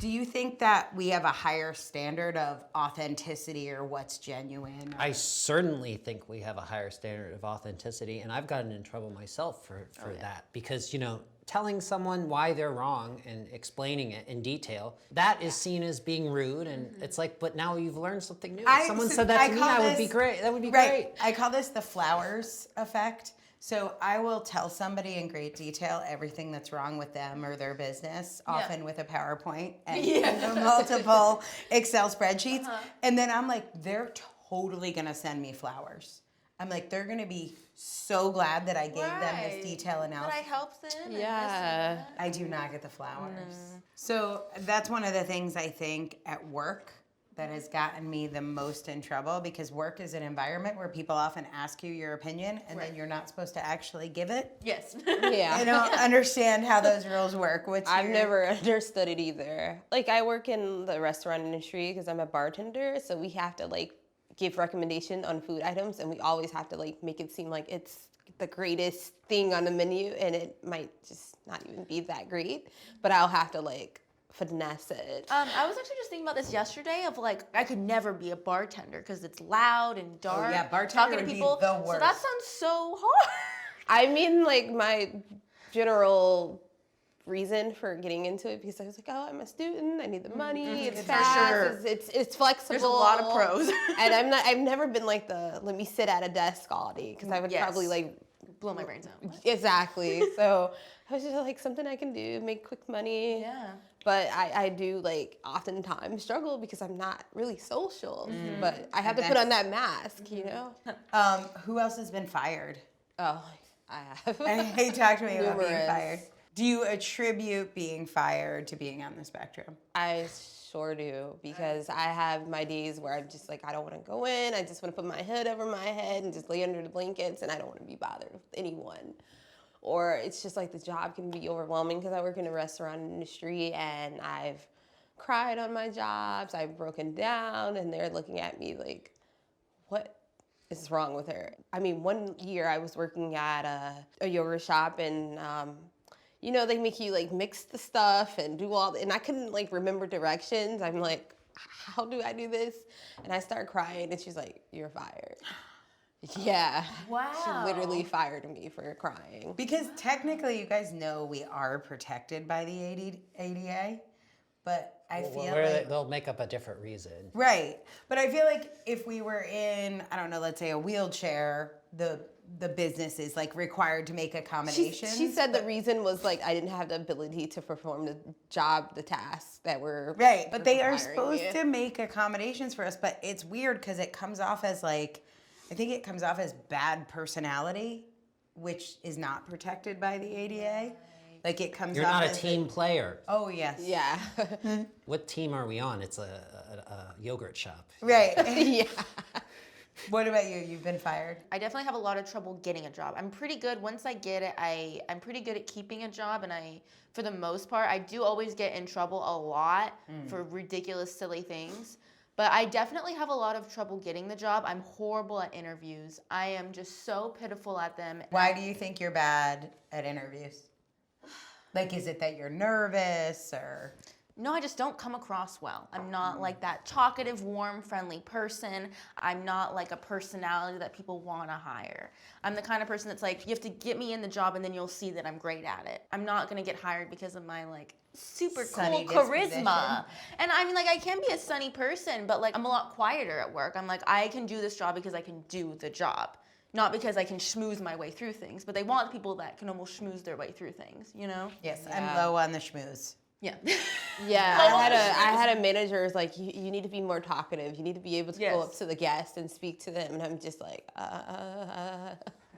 Do you think that we have a higher standard of authenticity or what's genuine? I certainly think we have a higher standard of authenticity, and I've gotten in trouble myself for that because, telling someone why they're wrong and explaining it in detail, that is seen as being rude, and it's like, but now you've learned something new. If someone said that to me, I would be great. That would be great. I call this the flowers effect. So I will tell somebody in great detail everything that's wrong with them or their business, often with a PowerPoint and multiple Excel spreadsheets. And then I'm like, they're totally going to send me flowers. I'm like, they're going to be so glad that I gave them this detail analysis. That I helped them. Yeah. I do not get the flowers. So that's one of the things I think at work that has gotten me the most in trouble, because work is an environment where people often ask you your opinion and then you're not supposed to actually give it. Yes. Yeah. I don't understand how those rules work. I've never understood it either. Like, I work in the restaurant industry because I'm a bartender, so we have to give recommendation on food items, and we always have to make it seem like it's the greatest thing on the menu, and it might just not even be that great, but I'll have to finesse it. I was actually just thinking about this yesterday of I could never be a bartender because it's loud and dark. Oh yeah, bartender talking would to people. be the worst. So that sounds so hard. I mean, my general reason for getting into it, because I was like, oh, I'm a student, I need the money, it's fast, it's flexible. There's a lot of pros. And I've never been let me sit at a desk all day, because I would probably blow my brains out. Exactly. So I was just something I can do, make quick money. Yeah. But I do oftentimes struggle because I'm not really social. But I have to put on that mask, Who else has been fired? Oh, I have. Hey, talk to me about being Numerous. fired. Do you attribute being fired to being on the spectrum? I sure do, because I have my days where I'm just I don't want to go in. I just want to put my hood over my head and just lay under the blankets, and I don't want to be bothered with anyone. Or it's just the job can be overwhelming, because I work in the restaurant industry, and I've cried on my jobs, I've broken down, and they're looking at me what is wrong with her? I mean, one year I was working at a yogurt shop, and they make you mix the stuff and do and I couldn't remember directions. I'm like, how do I do this? And I start crying, and she's like, you're fired. Yeah. Wow. She literally fired me for crying. Because technically, you guys know we are protected by the ADA, but I feel they'll make up a different reason. Right. But I feel like if we were in, I don't know, let's say a wheelchair, the business is required to make accommodations. She said the reason was I didn't have the ability to perform the tasks that were right. But they are requiring supposed to make accommodations for us. But it's weird because it comes off as I think it comes off as bad personality, which is not protected by the ADA. It comes You're off not a as team player. Oh yes. Yeah. What team are we on? It's a yogurt shop. Right. Yeah. What about you? You've been fired? I definitely have a lot of trouble getting a job. I'm pretty good. Once I get it, I'm pretty good at keeping a job, and for the most part, I do always get in trouble a lot for ridiculous, silly things. But I definitely have a lot of trouble getting the job. I'm horrible at interviews. I am just so pitiful at them. Why do you think you're bad at interviews? Is it that you're nervous or? No, I just don't come across well. I'm not that talkative, warm, friendly person. I'm not a personality that people want to hire. I'm the kind of person that's you have to get me in the job and then you'll see that I'm great at it. I'm not going to get hired because of my super Sunny cool charisma. disposition. And I mean I can be a sunny person, but I'm a lot quieter at work. I'm I can do this job because I can do the job. Not because I can schmooze my way through things, but they want people that can almost schmooze their way through things, Yes, I'm low on the schmooze. Yeah. Yeah, I had a manager who's you need to be more talkative. You need to be able to go up to the guest and speak to them. And I'm just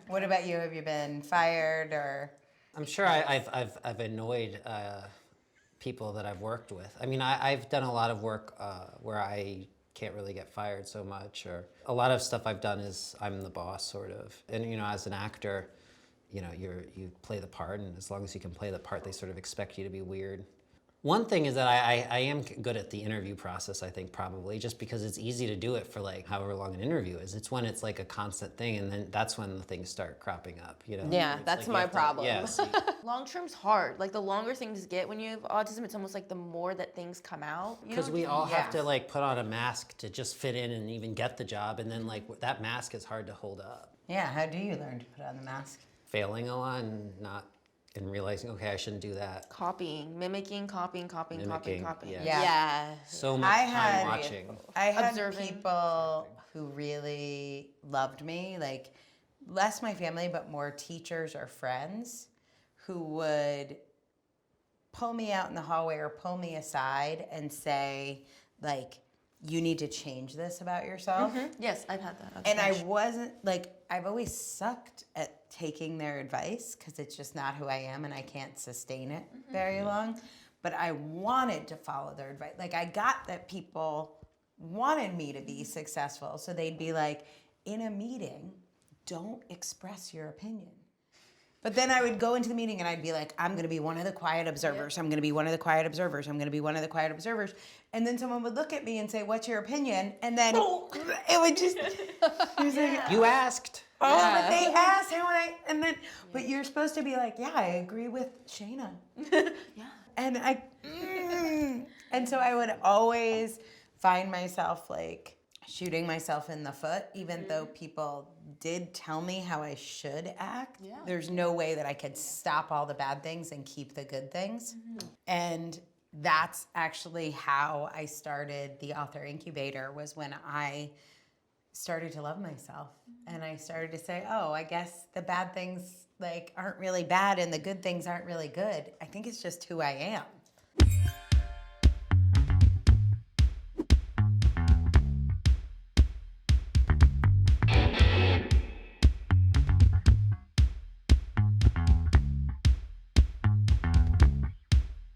What about you? Have you been fired or? I'm sure I've annoyed people that I've worked with. I mean, I've done a lot of work where I can't really get fired so much, or a lot of stuff I've done is I'm the boss sort of. And as an actor, you play the part, and as long as you can play the part, they sort of expect you to be weird. One thing is that I am good at the interview process, I think, probably, just because it's easy to do it for like however long an interview is. It's when it's like a constant thing, and then that's when the things start cropping up, you know? Yeah, It's that's like you my have to- problem. yeah, see. Long term's hard. Like the longer things get when you have autism, it's almost like the more that things come out. You Because know? we all have Yeah. to like put on a mask to just fit in and even get the job, and then like that mask is hard to hold up. Yeah, how do you learn to put on the mask? Failing a lot and realizing, okay, I shouldn't do that. Copying, mimicking, copying. Mimicking, yeah. Yeah. So much I time had- watching. I had Observing. people who really loved me, like less my family, but more teachers or friends who would pull me out in the hallway or pull me aside and say, like, you need to change this about yourself. Yes, I've had that. And I wasn't, like, I've always sucked at taking their advice because it's just not who I am and I can't sustain it very long. But I wanted to follow their advice. Like, I got that people wanted me to be successful. So they'd be like, in a meeting, don't express your opinion. But then I would go into the meeting and I'd be like, I'm going to be one of the quiet observers. I'm going to be one of the quiet observers. I'm going to be one of the quiet observers. And then someone would look at me and say, what's your opinion? And then it would just, it was like, You asked. oh, but they asked how would I, and then, but you're supposed to be like, yeah, I agree with Shayna. Yeah. And and so I would always find myself like shooting myself in the foot, even though people did tell me how I should act. Yeah. There's no way that I could stop all the bad things and keep the good things. And that's actually how I started the Author Incubator, was when I started to love myself. And I started to say, oh, I guess the bad things like aren't really bad and the good things aren't really good. I think it's just who I am.